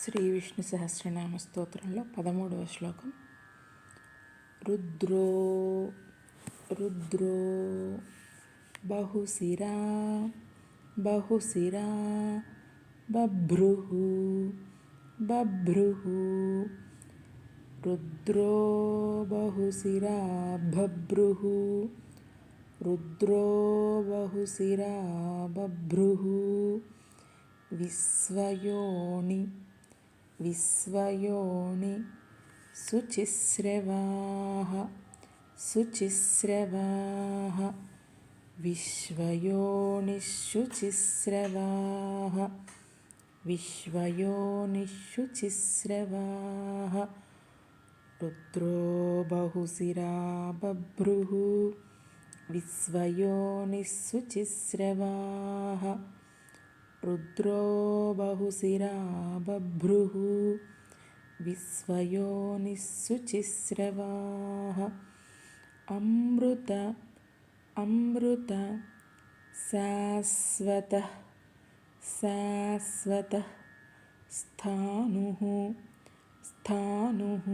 శ్రీ విష్ణు సహస్రనామ స్తోత్రంలో 13వ శ్లోకం. రుద్రో రుద్రో బహుశిరా బహుశిరా బభ్రుః బభ్రుః రుద్రో బహుశిరా బభ్రుః రుద్రో బహుశిరా బభ్రుః విశ్వయోని విశ్వయోని శుచిస్రవాః శుచిస్రవాః విశ్వయోనిశుచిస్రవాః విశ్వయోనిశుచిస్రవాః రుద్రో బహుశిరా బభ్రుః విశ్వయోనిశుచిస్రవాః రుద్రో బహుశిరా బభ్రుః విశ్వయోనిశుచిస్రవాః అమృత అమృత శాశ్వతః శాశ్వతః స్థాణుః స్థాణుః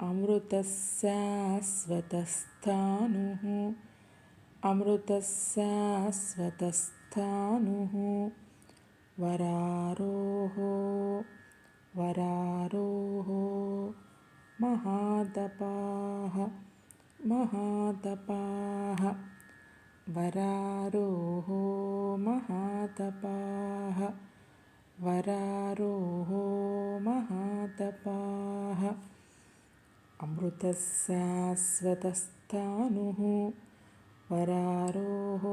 అమృతః శాశ్వతః స్థాణుః అమృతః శాశ్వతః స్థాణుః వరారోహ వరారోహ మహాతపాః మహాతపాః వరారోహ మహాతపాః వరారోహ మహాతపాః అమృతః శాశ్వతః స్థాణుః వరారోహ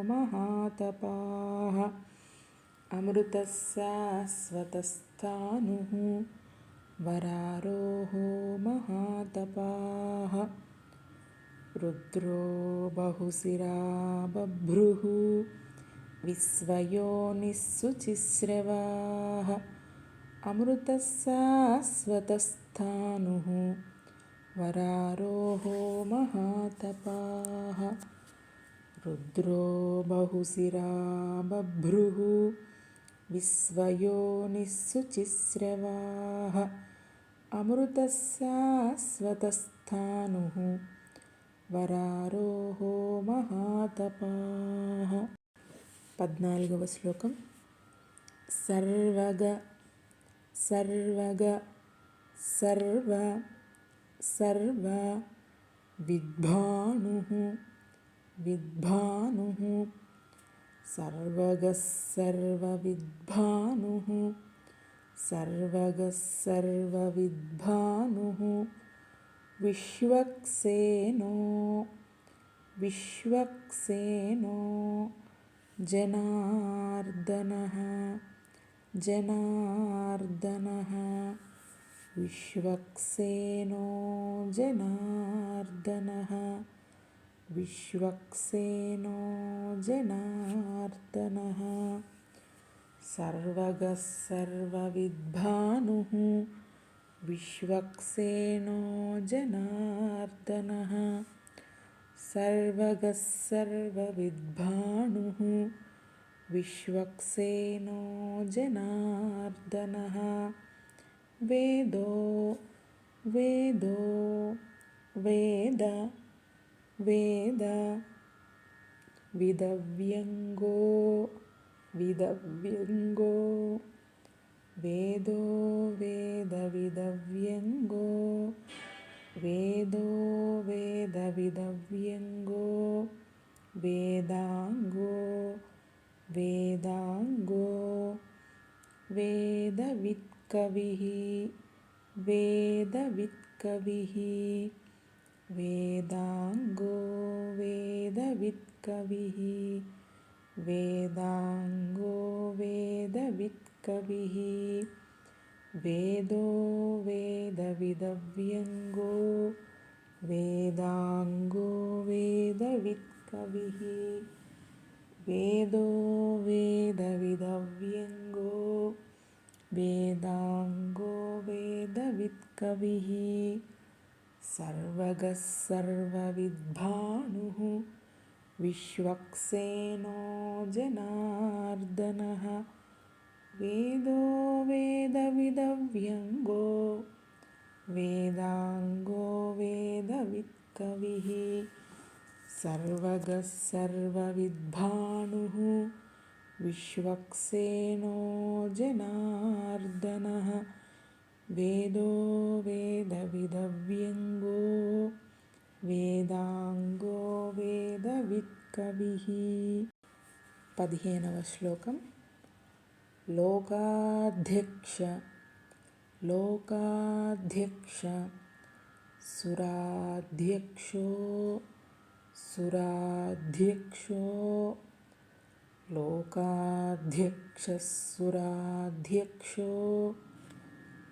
మహాతపాః అమృతః శాశ్వతః స్థాణుః వరారోహ మహాతపాః రుద్రో బహుశిరా బభ్రుః విశ్వయోనిశుచిస్రవాః అమృతః శాశ్వతః స్థాణుః వరారోహ మహాతపాః రుద్రో బహుశిరా బభ్రుః విశ్వయోనిశుచిస్రవాః అమృతః శాశ్వతః స్థాణుః వరారోహ మహాతపాః. 14వ శ్లోకం. సర్వగ సర్వగ సర్వ సర్వ విద్భానుః విద్భానుః సర్వగః సర్వవిద్భానుః సర్వగః సర్వవిద్భానుః విశ్వక్సేనో విశ్వక్సేనో జనార్దనః జనార్దనః విశ్వక్సేనో జనార్దనః విశ్వక్సేనో జనార్దనః సర్వగః సర్వవిద్భానుః విశ్వక్సేనో జనార్దనః సర్వగః సర్వవిద్భానుః విశ్వక్సేనో జనార్దనః వేదో వేదో వేద వేద విదవ్యంగో విదవ్యంగో వేదో వేద విదవ్యంగో వేదో వేద విదవ్యంగో వేదాంగో వేదాంగో వేదవిత్కవిః వేదవిత్కవిః వేదాంగో వేదవిత్కవిః వేదాంగో వేదవిత్కవిః వేదో వేదవిదవ్యంగో వేదాంగో వేదవిత్కవిః వేదో వేదవిదవ్యంగో వేదాంగో వేదవిత్కవిః సర్వగః సర్వవిద్భానుః విశ్వక్సేనో జనార్దనః వేదో वेदविदव्यङ्गो वेदाङ्गो वेदवित्कविः सर्वगः सर्वविद्भानुः विश्वक्सेनो जनार्दनः वेदो वेदविदव्यङ्गो वेदाङ्गो वेदवित्कविः 15వ శ్లోకం लोकाध्यक्ष लोकाध्यक्ष सुराध्यक्षो सुराध्यक्षो लोकाध्यक्षसुराध्यक्षो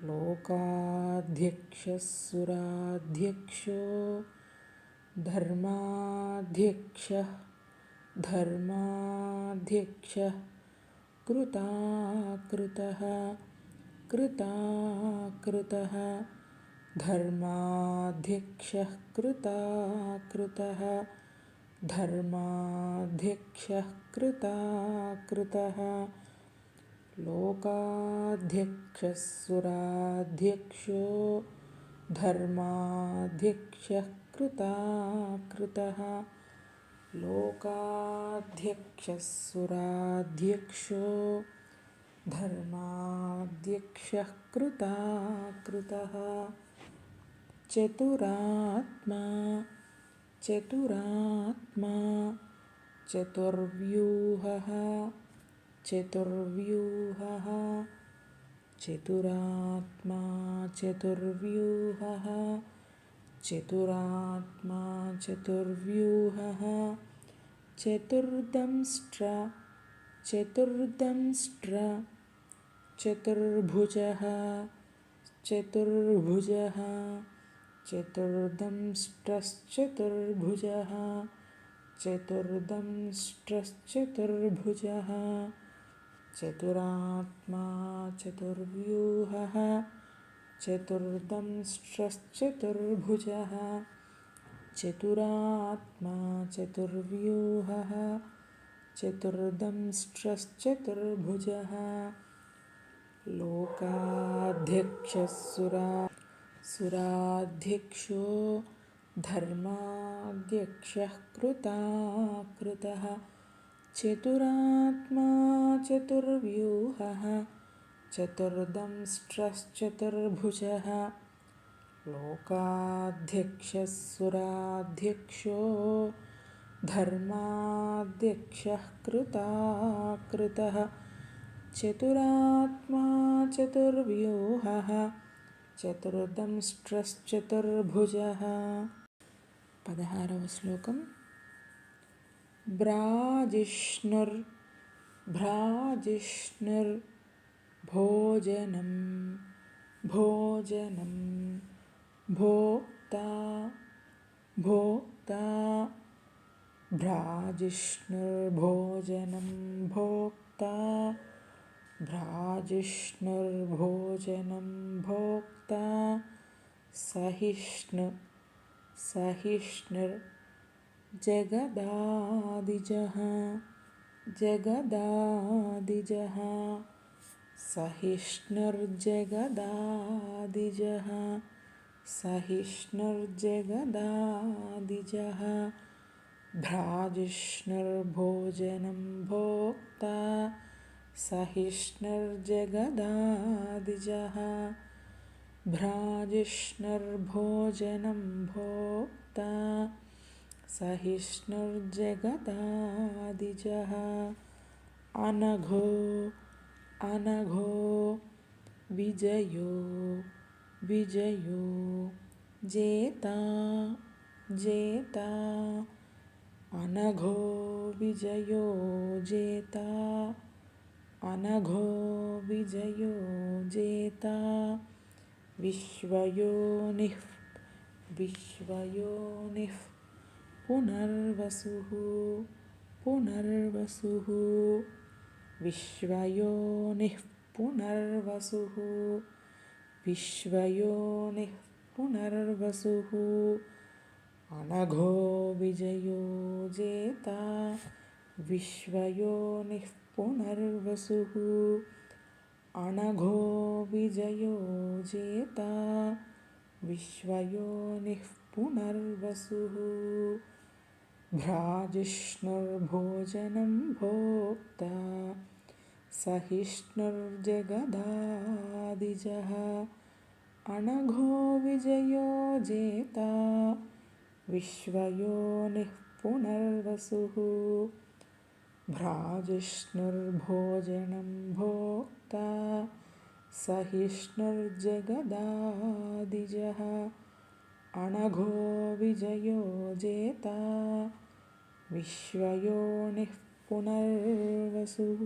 लोकाध्यक्षसुराध्यक्षो धर्माध्यक्षः धर्माध्यक्षः कृताकृतः कृताकृतः धर्माध्यक्षः कृताकृतः धर्माध्यक्षः कृताकृतः लोकाध्यक्षसुराध्यक्षो धर्माध्यक्षः कृताकृतः लोकाध्यक्षसुराध्यक्षो धर्माध्यक्षः कृताकृतः चतुरात्मा चतुरात्मा चतुर्व्यूहः चतुर्व्यूहः चतुरात्मा चतुर्व्यूहः चतुरात्मा चतुर्व्यूहः चतुर्दंष्ट्र चतुर्दंष्ट्र चतुर्भुजः चतुर्भुजः चतुर्दंष्ट्रश्चतुर्भुजः चतुर्दंष्ट्रश्चतुर्भुजः चतुरात्मा चतुर्व्यूहः चतुर्दंष्ट्रश्चतुर्भुजः चतुरात्मा चतुर्व्यूहः चतुर्दंष्ट्रश्चतुर्भुजः सुराध्यक्षो धर्माध्यक्षः कृताकृतः चतुरात्मा चतुर्व्यूहः चतुर्दंष्ट्रश्चतुर्भुजः लोकाध्यक्षसुराध्यक्षो धर्माध्यक्षः कृताकृतः चतुरात्मा चतुर्व्यूहः चतुर्दंष्ट्रश्चतुर्भुजः 16వ శ్లోకం भोजनं भोजनं भोक्ता भोक्ता भ्राजिष्णुर्भोजनं भोक्ता भ्राजिष्णुर्भोजनं भोक्ता सहिष्णुर्जगदादिजः जगदादिजः सहिष्णुर्जगदादिजः सहिष्णुर्जगदादिजः भ्राजिष्णुर्भोजनं भोक्ता सहिष्णुर्जगदादिजः भ्राजिष्णुर्भोजनं भोक्ता सहिष्णुर्जगदादिजः अनघो अनघो विजयो विजयो जेता जेता अनघो विजयो जेता अनघो विजयो जेता विश्वयोनिः विश्वयोनिः पुनर्वसुः पुनर्वसुः विश्वयोनिः पुनर्वसुः विश्वयोनिः पुनर्वसुः अनघो विजयो जेता विश्वयोनिः पुनर्वसुः अनघो विजयो जेता विश्वयोनिः पुनर्वसुः भ्राजिष्णुर्भोजनं भोक्ता सहिष्णुर्जगदादिजः अनघो विजयो जेता विश्वयोनिः पुनर्वसुः भ्राजिष्णुर्भोजनं भोक्ता सहिष्णुर्जगदादिजः अनघो विजयो जेता विश्वयोनिः पुनर्वसुः।